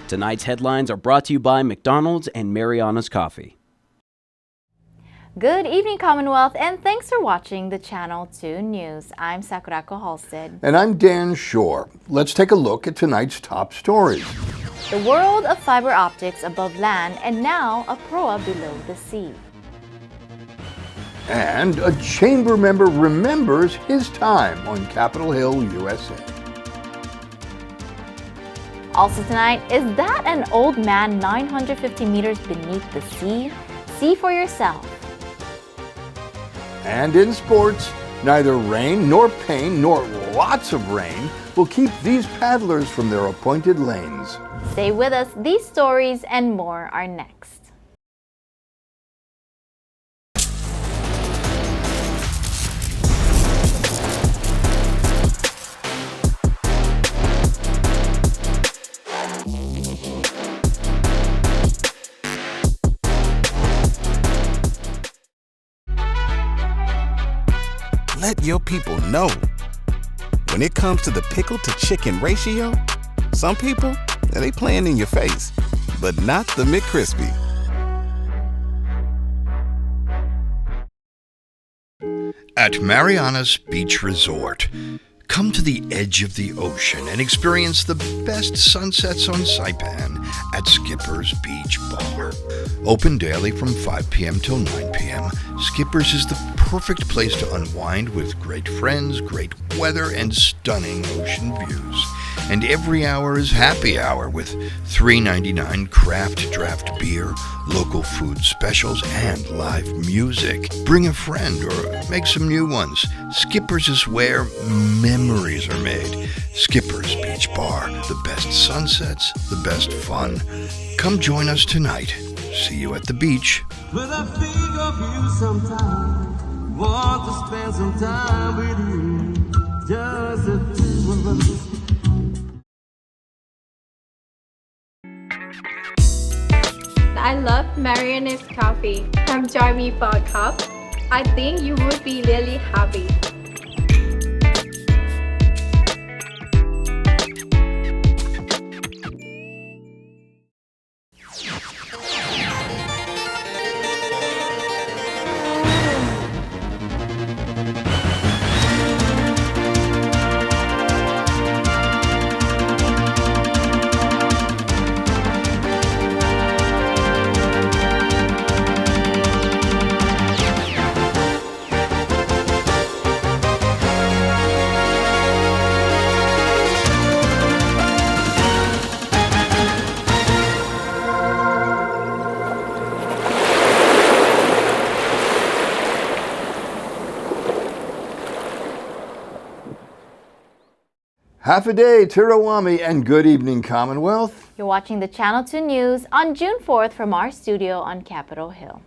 Tonight's headlines are brought to you by McDonald's and Mariana's Coffee. Good evening, Commonwealth, and thanks for watching the Channel 2 News. I'm Sakurako Halstead. And I'm Dan Shore. Let's take a look at tonight's top stories. The world of fiber optics above land and now a Proa below the sea. And a chamber member remembers his time on Capitol Hill, USA. Also tonight, is that an old man 950 meters beneath the sea? See for yourself. And in sports, neither rain nor pain nor lots of rain will keep these paddlers from their appointed lanes. Stay with us. These stories and more are next. Let your people know. When it comes to the pickle to chicken ratio, some people, they playing in your face, but not the McCrispy. At Mariana's Beach Resort, come to the edge of the ocean and experience the best sunsets on Saipan at Skipper's Beach Bar. Open daily from 5 p.m. till 9 p.m., Skipper's is the perfect place to unwind with great friends, great weather, and stunning ocean views. And every hour is happy hour with $3.99 craft draft beer, local food specials, and live music. Bring a friend or make some new ones. Skipper's is where memories are made. Skipper's Beach Bar, the best sunsets, the best fun. Come join us tonight. See you at the beach. When I think of you sometime, want to spend some time with you, just the two of us. I love Mariana's coffee. Come join me for a cup. I think you would be really happy. Half a day, Tirawami, and good evening, Commonwealth. You're watching the Channel 2 News on June 4th from our studio on Capitol Hill.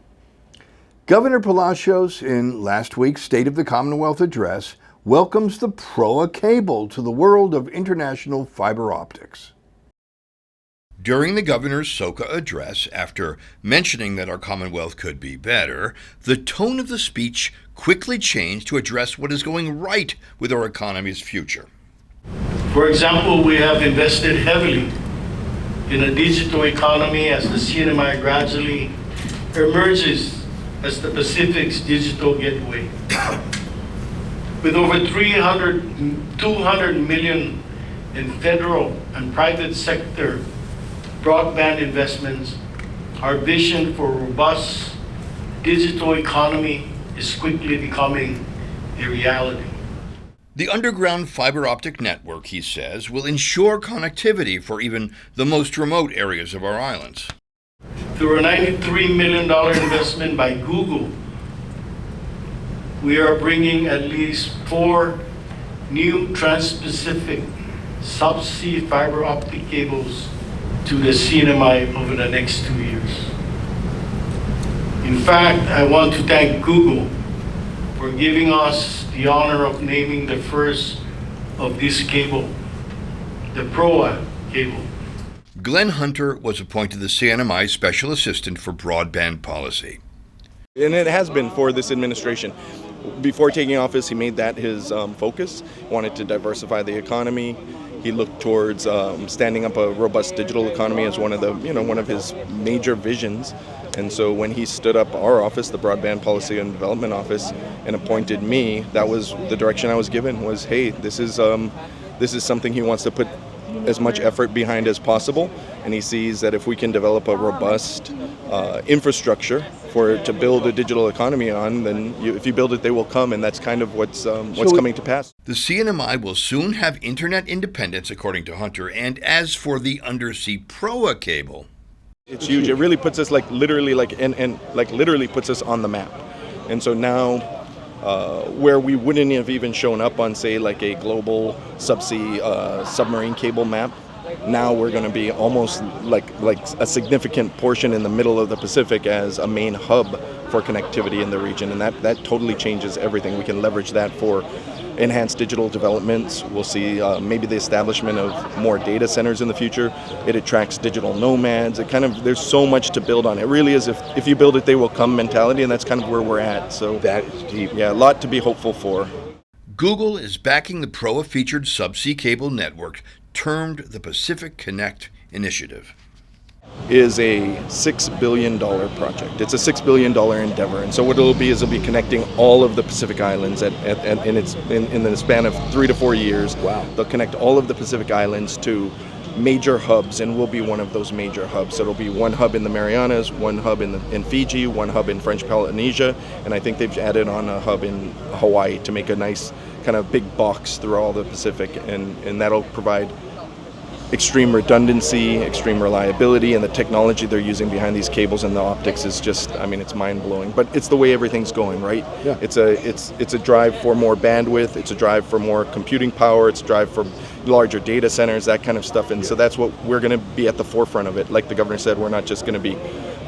Governor Palacios, in last week's State of the Commonwealth address, welcomes the Proa cable to the world of international fiber optics. During the governor's SOCA address, after mentioning that our Commonwealth could be better, the tone of the speech quickly changed to address what is going right with our economy's future. For example, we have invested heavily in a digital economy as the NMI gradually emerges as the Pacific's digital gateway. With over 200 million in federal and private sector broadband investments, our vision for a robust digital economy is quickly becoming a reality. The underground fiber optic network, he says, will ensure connectivity for even the most remote areas of our islands. Through a $93 million investment by Google, we are bringing at least 4 new trans-Pacific subsea fiber optic cables to the CNMI over the next 2 years. In fact, I want to thank Google for giving us the honor of naming the first of this cable, the Proa cable. Glenn Hunter was appointed the CNMI Special Assistant for Broadband Policy. And it has been for this administration. Before taking office, he made that his focus, wanted to diversify the economy, He looked towards standing up a robust digital economy as one of his major visions. And so when he stood up our office, the Broadband Policy and Development Office, and appointed me, that was the direction I was given, was, hey, this is something he wants to put as much effort behind as possible. And he sees that if we can develop a robust infrastructure to build a digital economy on, then if you build it, they will come, and that's kind of what's coming to pass. The CNMI will soon have internet independence, according to Hunter. And as for the undersea Proa cable, it's huge. It really puts us literally puts us on the map. And so now, where we wouldn't have even shown up on, say, like a global subsea submarine cable map, now we're going to be almost like a significant portion in the middle of the Pacific as a main hub for connectivity in the region, and that totally changes everything. We can leverage that for enhanced digital developments. We'll see maybe the establishment of more data centers in the future. It attracts digital nomads. There's so much to build on. It really is if you build it, they will come mentality, and that's kind of where we're at. So that is deep. Yeah, a lot to be hopeful for. Google is backing the Proa-featured subsea cable network termed the Pacific Connect Initiative. Is a $6 billion project. It's a $6 billion endeavor. And so what it'll be connecting all of the Pacific Islands in the span of 3 to 4 years. Wow. They'll connect all of the Pacific Islands to major hubs, and we'll be one of those major hubs. So it'll be one hub in the Marianas, one hub in Fiji, one hub in French Polynesia, and I think they've added on a hub in Hawaii to make a nice kind of big box through all the Pacific, and that'll provide extreme redundancy, extreme reliability, and the technology they're using behind these cables and the optics is just, it's mind-blowing. But it's the way everything's going, right? Yeah. It's a drive for more bandwidth, it's a drive for more computing power, it's a drive for larger data centers, that kind of stuff. And so that's what we're going to be at the forefront of it. Like the governor said, we're not just going to be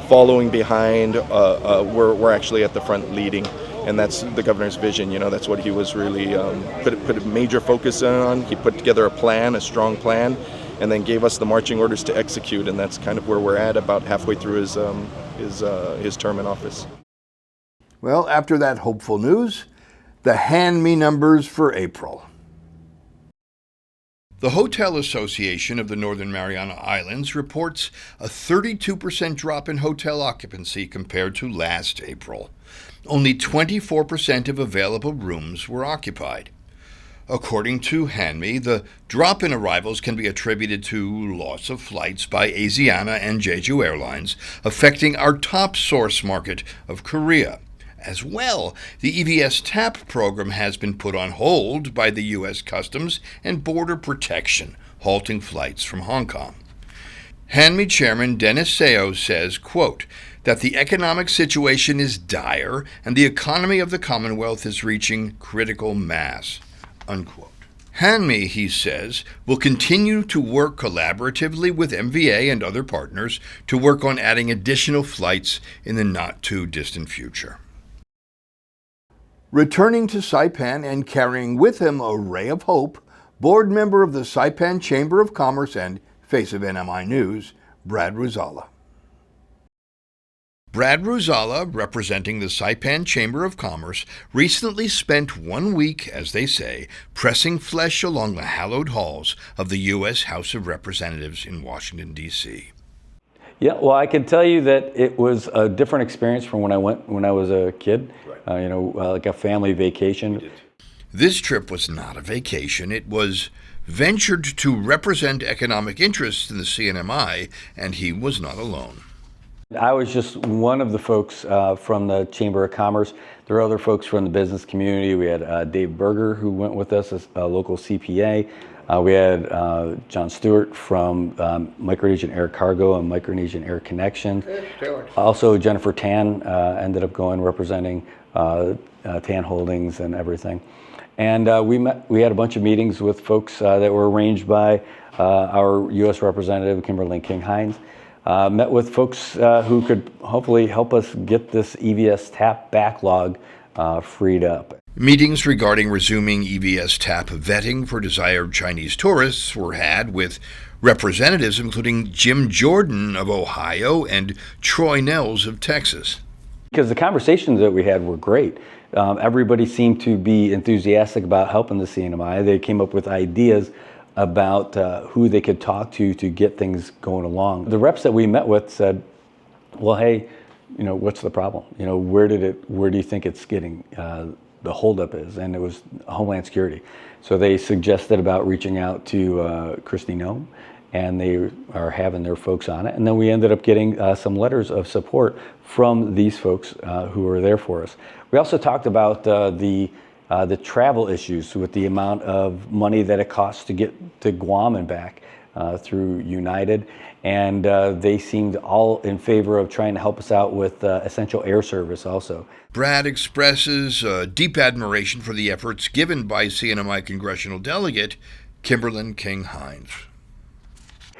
following behind, we're actually at the front leading. And that's the governor's vision. That's what he was really put a major focus on. He put together a strong plan, and then gave us the marching orders to execute, and that's kind of where we're at, about halfway through his term in office. Well, after that hopeful news, the hand me numbers for April. The Hotel Association of the Northern Mariana Islands reports a 32% drop in hotel occupancy compared to last April. Only 24% of available rooms were occupied. According to HANMI, the drop in arrivals can be attributed to loss of flights by Asiana and Jeju Airlines, affecting our top source market of Korea. As well, the EVS TAP program has been put on hold by the U.S. Customs and Border Protection, halting flights from Hong Kong. HANMI Chairman Dennis Seo says, quote, that the economic situation is dire and the economy of the Commonwealth is reaching critical mass. Unquote. HANMI, he says, will continue to work collaboratively with MVA and other partners to work on adding additional flights in the not-too-distant future. Returning to Saipan and carrying with him a ray of hope, board member of the Saipan Chamber of Commerce and face of NMI News, Brad Ruszala. Brad Ruszala, representing the Saipan Chamber of Commerce, recently spent 1 week, as they say, pressing flesh along the hallowed halls of the U.S. House of Representatives in Washington, D.C. Yeah, well, I can tell you that it was a different experience from when I was a kid, like a family vacation. This trip was not a vacation. It was ventured to represent economic interests in the CNMI, and he was not alone. I was just one of the folks from the Chamber of Commerce. There are other folks from the business community. We had Dave Berger, who went with us as a local CPA. We had John Stewart from Micronesian Air Cargo and Micronesian Air Connection. Also, Jennifer Tan ended up going representing Tan Holdings and everything. And we had a bunch of meetings with folks that were arranged by our U.S. Representative, Kimberly King-Hines. Met with folks who could hopefully help us get this EVS TAP backlog freed up. Meetings regarding resuming EVS TAP vetting for desired Chinese tourists were had with representatives including Jim Jordan of Ohio and Troy Nels of Texas. Because the conversations that we had were great. Everybody seemed to be enthusiastic about helping the CNMI. They came up with ideas about who they could talk to get things going along. The reps that we met with said, well, hey, what's the problem? Where do you think it's getting, the holdup is? And it was Homeland Security. So they suggested about reaching out to Christy Nome, and they are having their folks on it. And then we ended up getting some letters of support from these folks who were there for us. We also talked about the travel issues with the amount of money that it costs to get to Guam and back through United. And they seemed all in favor of trying to help us out with essential air service also. Brad expresses deep admiration for the efforts given by CNMI Congressional Delegate Kimberlyn King-Hines.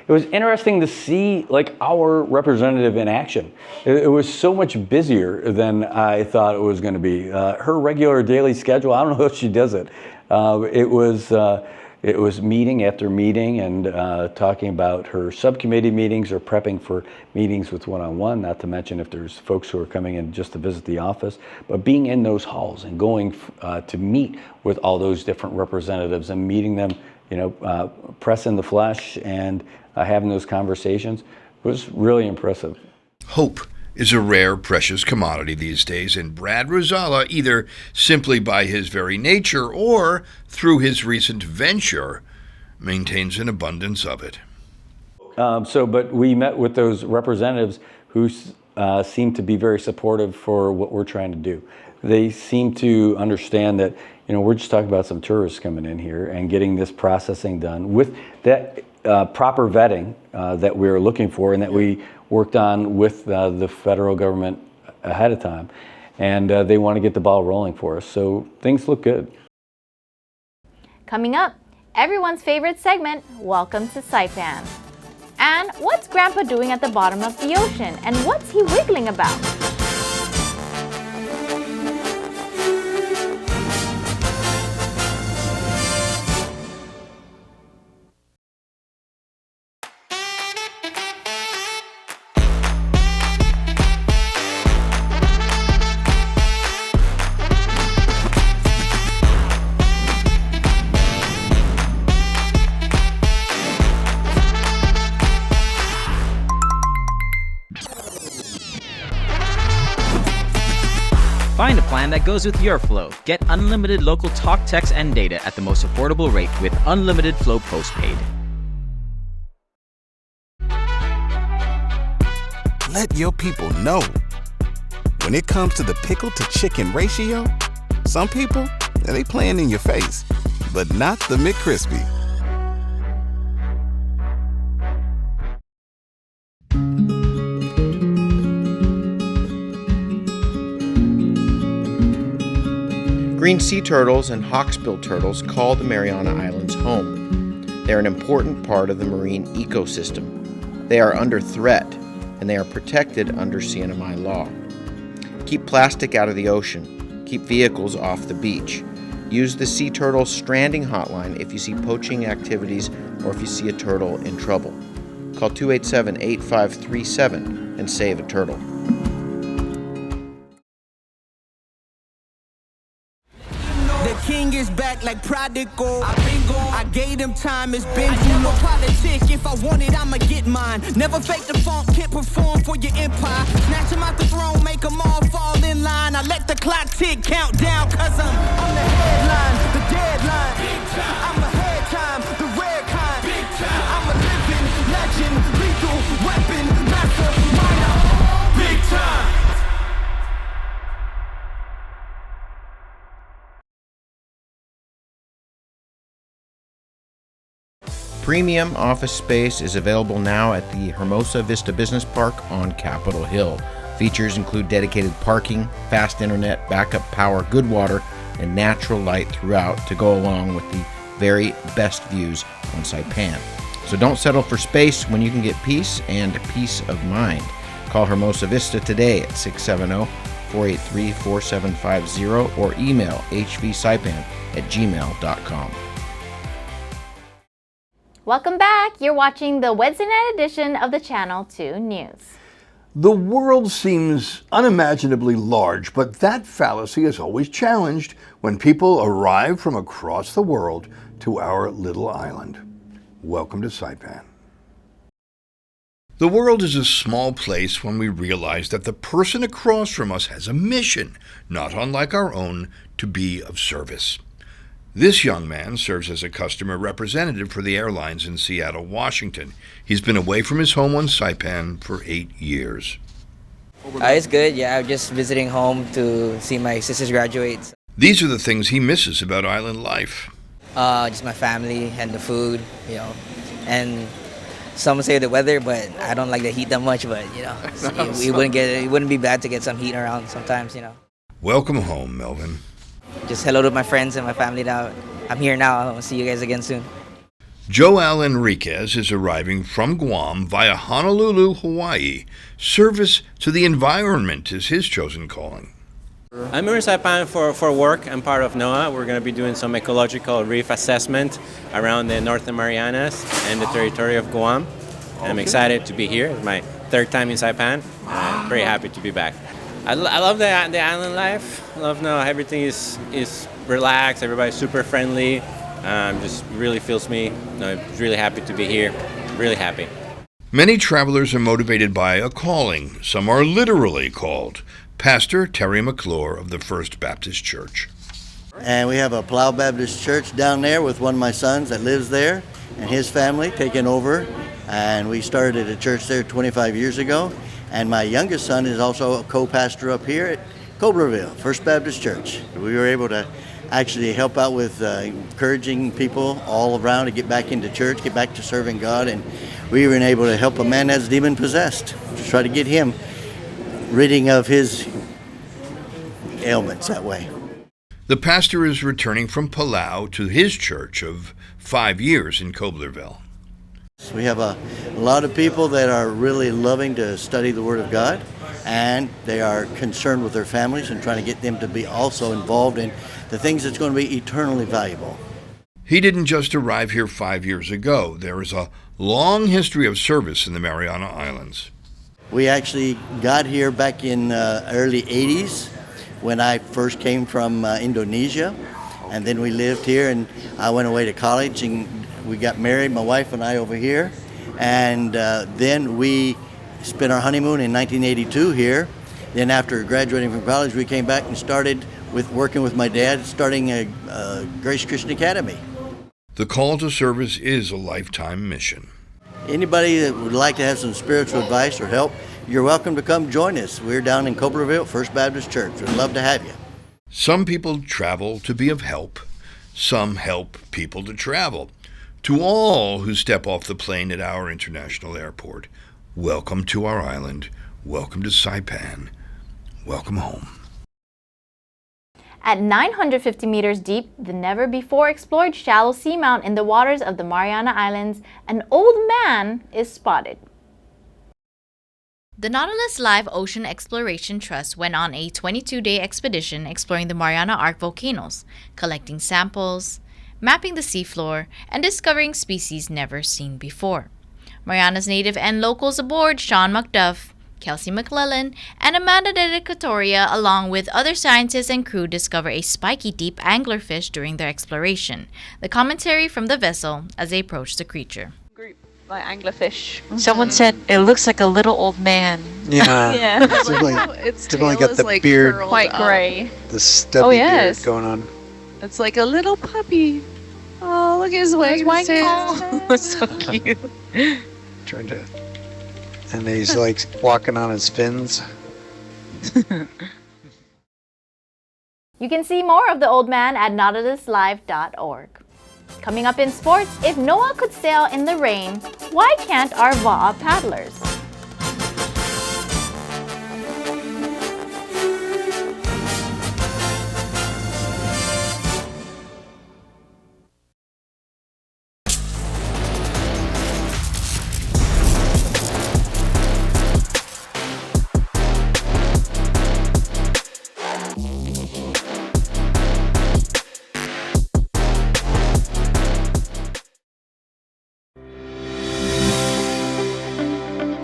It was interesting to see our representative in action. It was so much busier than I thought it was going to be. Her regular daily schedule, I don't know how she does it. It was meeting after meeting and talking about her subcommittee meetings or prepping for meetings with one-on-one, not to mention if there's folks who are coming in just to visit the office, but being in those halls and going to meet with all those different representatives and meeting them, press in the flesh and having those conversations was really impressive. Hope is a rare, precious commodity these days, and Brad Ruszala, either simply by his very nature or through his recent venture, maintains an abundance of it. But we met with those representatives who seem to be very supportive for what we're trying to do. They seem to understand that, we're just talking about some tourists coming in here and getting this processing done with that proper vetting that we're looking for and that we worked on with the federal government ahead of time. And they want to get the ball rolling for us. So things look good. Coming up, everyone's favorite segment, Welcome to Saipan. And what's Grandpa doing at the bottom of the ocean? And what's he wiggling about? Find a plan that goes with your flow. Get unlimited local talk, text, and data at the most affordable rate with Unlimited Flow Postpaid. Let your people know. When it comes to the pickle to chicken ratio, some people, they playing in your face, but not the McCrispy. Green sea turtles and hawksbill turtles call the Mariana Islands home. They're an important part of the marine ecosystem. They are under threat, and they are protected under CNMI law. Keep plastic out of the ocean. Keep vehicles off the beach. Use the Sea Turtle Stranding Hotline if you see poaching activities or if you see a turtle in trouble. Call 287-8537 and save a turtle. King is back like prodigal. I gave him time, it's been too long. Politic, if I want it, I'ma get mine. Never fake the funk, can't perform for your empire. Snatch him out the throne, make them all fall in line. I let the clock tick, count down, cause I'm on the headline, the deadline. I'm ahead time, the rare kind. I'm a living legend, lethal weapon, mastermind. Big time. Premium office space is available now at the Hermosa Vista Business Park on Capitol Hill. Features include dedicated parking, fast internet, backup power, good water, and natural light throughout to go along with the very best views on Saipan. So don't settle for space when you can get peace and peace of mind. Call Hermosa Vista today at 670-483-4750 or email hvsaipan@gmail.com. Welcome back. You're watching the Wednesday night edition of the Channel 2 News. The world seems unimaginably large, but that fallacy is always challenged when people arrive from across the world to our little island. welcome to Saipan. The world is a small place when we realize that the person across from us has a mission, not unlike our own, to be of service. This young man serves as a customer representative for the airlines in Seattle, Washington. He's been away from his home on Saipan for 8 years. It's good. Yeah, I'm just visiting home to see my sisters graduate. These are the things he misses about island life. Just my family and the food, and some say the weather, but I don't like the heat that much. But it wouldn't be bad to get some heat around sometimes. Welcome home, Melvin. Just hello to my friends and my family now. I'm here now. I'll see you guys again soon. Joel Enriquez is arriving from Guam via Honolulu, Hawaii. Service to the environment is his chosen calling. I'm here in Saipan for work. I'm part of NOAA. We're going to be doing some ecological reef assessment around the Northern Marianas and the territory of Guam. I'm excited to be here. It's my third time in Saipan. I'm very happy to be back. I love the island life. I love NOAA. Everything is relaxed. Everybody's super friendly. Just really feels me. I'm really happy to be here. Really happy. Many travelers are motivated by a calling. Some are literally called. Pastor Terry McClure of the First Baptist Church. And we have a Plow Baptist Church down there with one of my sons that lives there and his family taking over. And we started a church there 25 years ago. And my youngest son is also a co-pastor up here at Coblerville, First Baptist Church. We were able to actually help out with encouraging people all around to get back into church, get back to serving God. And we were able to help a man that's demon-possessed, to try to get him ridding of his ailments that way. The pastor is returning from Palau to his church of 5 years in Coblerville. We have a lot of people that are really loving to study the Word of God, and they are concerned with their families and trying to get them to be also involved in the things that's going to be eternally valuable. He didn't just arrive here 5 years ago. There is a long history of service in the Mariana Islands. We actually got here back in early 80s when I first came from Indonesia, and then we lived here, and I went away to college and we got married, my wife and I over here, and then we spent our honeymoon in 1982 here. Then after graduating from college, we came back and started working with my dad, starting a Grace Christian Academy. The call to service is a lifetime mission. Anybody that would like to have some spiritual advice or help, you're welcome to come join us. We're down in Coblerville, First Baptist Church. We'd love to have you. Some people travel to be of help. Some help people to travel. To all who step off the plane at our international airport, welcome to our island. Welcome to Saipan. Welcome home. At 950 meters deep, the never-before-explored shallow seamount in the waters of the Mariana Islands, an old man is spotted. The Nautilus Live Ocean Exploration Trust went on a 22-day expedition exploring the Mariana Arc volcanoes, collecting samples, mapping the seafloor, and discovering species never seen before. Mariana's native and locals aboard, Sean McDuff, Kelsey McClellan, and Amanda Dedicatoria, along with other scientists and crew, discover a spiky deep anglerfish during their exploration. The commentary from the vessel as they approach the creature. By anglerfish. Someone said it looks like a little old man. Yeah. Yeah. It's definitely got the like beard, quite gray. The stubby beard going on. It's like a little puppy. Oh, look at his legs. Oh, it's so cute. Trying to, and he's like walking on his fins. You can see more of the old man at nautiluslive.org. Coming up in sports, if Noah could sail in the rain, why can't our VA paddlers?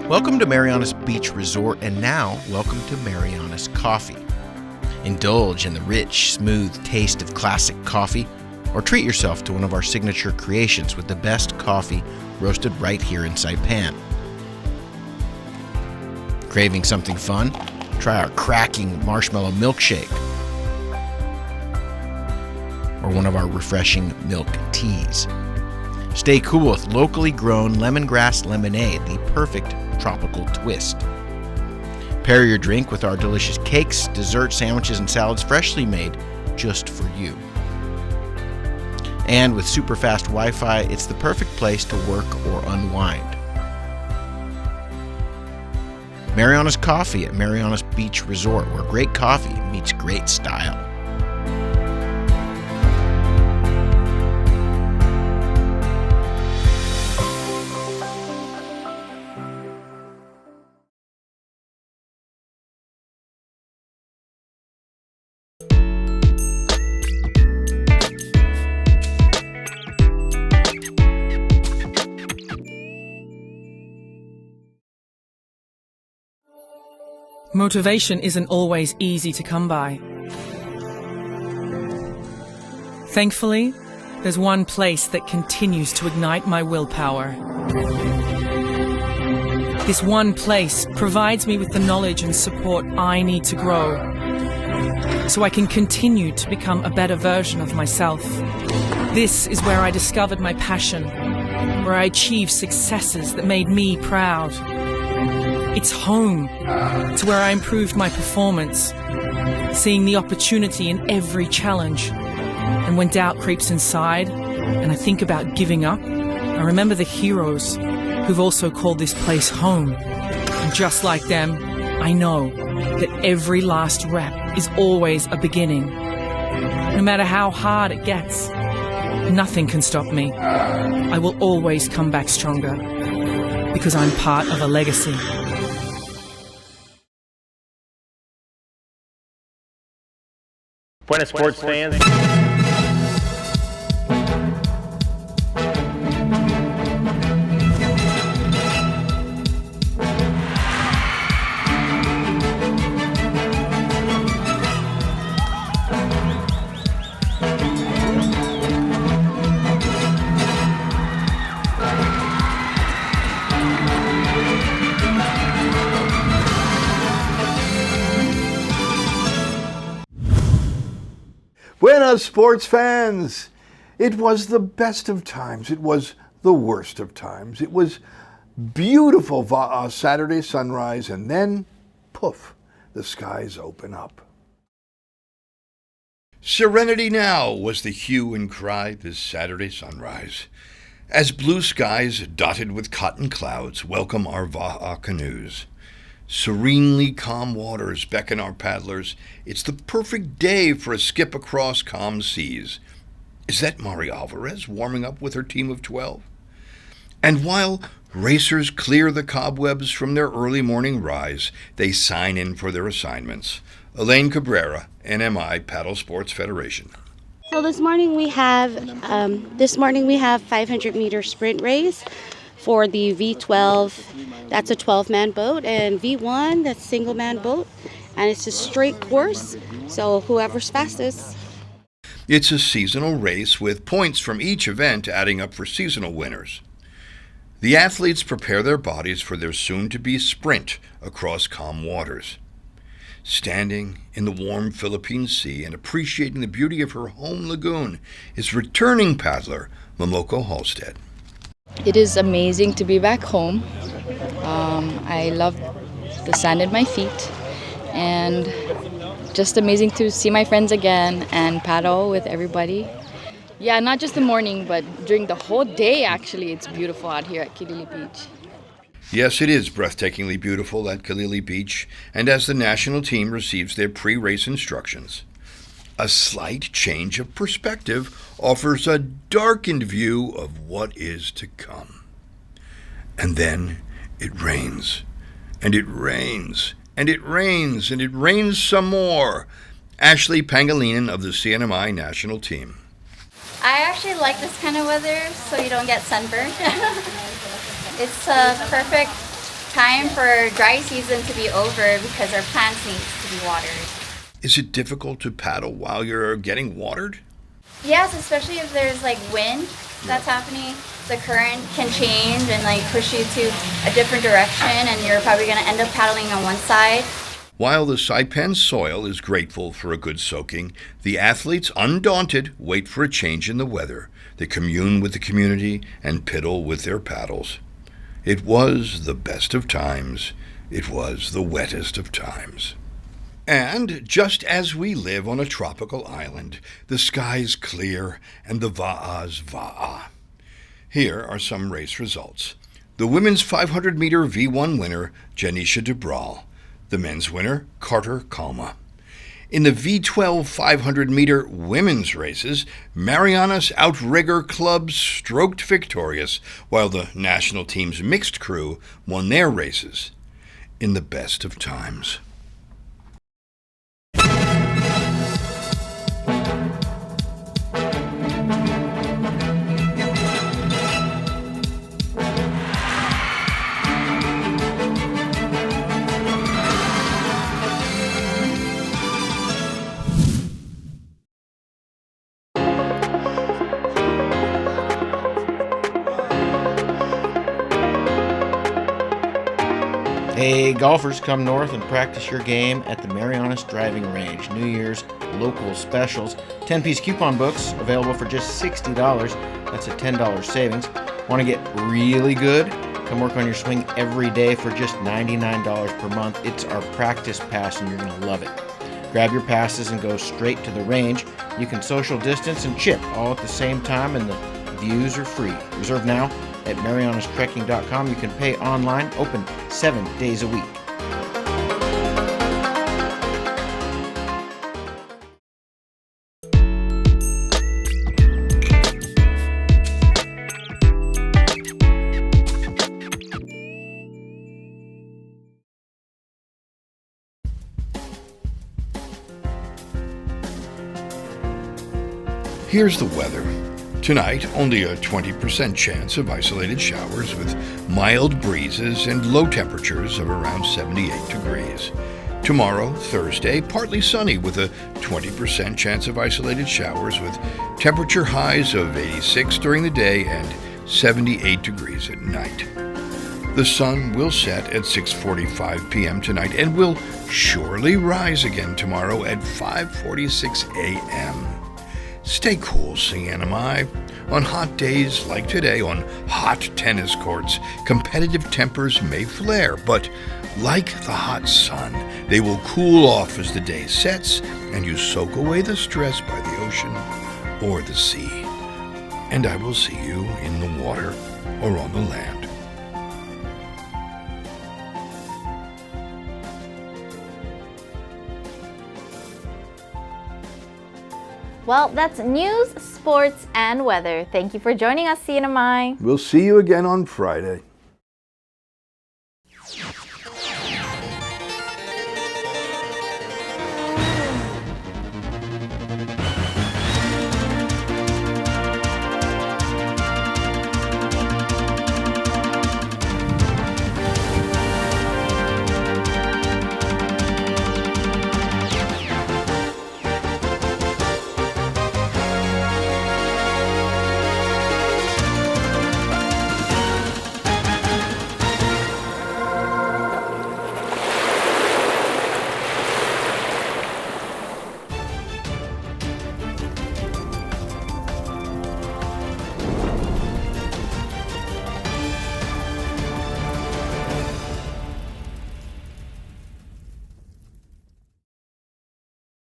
Welcome to Mariana's Beach Resort, and now welcome to Mariana's Coffee. Indulge in the rich, smooth taste of classic coffee or treat yourself to one of our signature creations with the best coffee roasted right here in Saipan. Craving something fun? Try our cracking marshmallow milkshake or one of our refreshing milk teas. Stay cool with locally grown lemongrass lemonade, the perfect tropical twist. Pair your drink with our delicious cakes, dessert, sandwiches, and salads freshly made just for you. And with super fast Wi-Fi, it's the perfect place to work or unwind. Mariana's Coffee at Mariana's Beach Resort, where great coffee meets great style. Motivation isn't always easy to come by. Thankfully, there's one place that continues to ignite my willpower. This one place provides me with the knowledge and support I need to grow, so I can continue to become a better version of myself. This is where I discovered my passion, where I achieved successes that made me proud. It's home to where I improved my performance, seeing the opportunity in every challenge. And when doubt creeps inside and I think about giving up, I remember the heroes who've also called this place home. And just like them, I know that every last rep is always a beginning. No matter how hard it gets, nothing can stop me. I will always come back stronger because I'm part of a legacy. Buenas sports fans. Buenas, sports fans! It was the best of times. It was the worst of times. It was beautiful Saturday sunrise, and then, poof, the skies open up. Serenity now was the hue and cry this Saturday sunrise, as blue skies dotted with cotton clouds welcome our Va'a canoes. Serenely calm waters beckon our paddlers. It's the perfect day for a skip across calm seas. Is that Mari Alvarez warming up with her team of 12? And while racers clear the cobwebs from their early morning rise, they sign in for their assignments. Elaine Cabrera, NMI Paddle Sports Federation. So this morning we have 500-meter sprint race for the V12. That's a 12-man boat, and V1, that's a single-man boat, and it's a straight course, so whoever's fastest. It's a seasonal race with points from each event adding up for seasonal winners. The athletes prepare their bodies for their soon-to-be sprint across calm waters. Standing in the warm Philippine Sea and appreciating the beauty of her home lagoon is returning paddler Momoko Halstead. It is amazing to be back home. I love the sand at my feet, and just amazing to see my friends again and paddle with everybody. Yeah, not just the morning, but during the whole day, actually, it's beautiful out here at Kilili Beach. Yes, it is breathtakingly beautiful at Kilili Beach, and as the national team receives their pre-race instructions, a slight change of perspective offers a darkened view of what is to come. And then it rains, and it rains, and it rains, and it rains some more. Ashley Pangilinan of the CNMI national team. I actually like this kind of weather so you don't get sunburned. It's a perfect time for dry season to be over because our plants need to be watered. Is it difficult to paddle while you're getting watered? Yes, especially if there's like wind that's happening. The current can change and like push you to a different direction, and you're probably going to end up paddling on one side. While the Saipan soil is grateful for a good soaking, the athletes, undaunted, wait for a change in the weather. They commune with the community and piddle with their paddles. It was the best of times. It was the wettest of times. And just as we live on a tropical island, the sky's clear and the va'a's va'a. Here are some race results. The women's 500-meter V1 winner, Janisha DeBral. The men's winner, Carter Kalma. In the V12 500-meter women's races, Marianas Outrigger Club stroked victorious, while the national team's mixed crew won their races in the best of times. Hey, golfers, come north and practice your game at the Marianas Driving Range. New Year's local specials. 10-piece coupon books available for just $60. That's a $10 savings. Want to get really good? Come work on your swing every day for just $99 per month. It's our practice pass and you're going to love it. Grab your passes and go straight to the range. You can social distance and chip all at the same time, and the views are free. Reserve now at marianastrekking.com. You can pay online, open 7 days a week. Here's the weather. Tonight, only a 20% chance of isolated showers with mild breezes and low temperatures of around 78 degrees. Tomorrow, Thursday, partly sunny with a 20% chance of isolated showers with temperature highs of 86 during the day and 78 degrees at night. The sun will set at 6:45 p.m. tonight and will surely rise again tomorrow at 5:46 a.m. Stay cool, NMI. On hot days like today, on hot tennis courts, competitive tempers may flare, but like the hot sun, they will cool off as the day sets and you soak away the stress by the ocean or the sea. And I will see you in the water or on the land. Well, that's news, sports, and weather. Thank you for joining us, CNMI. We'll see you again on Friday.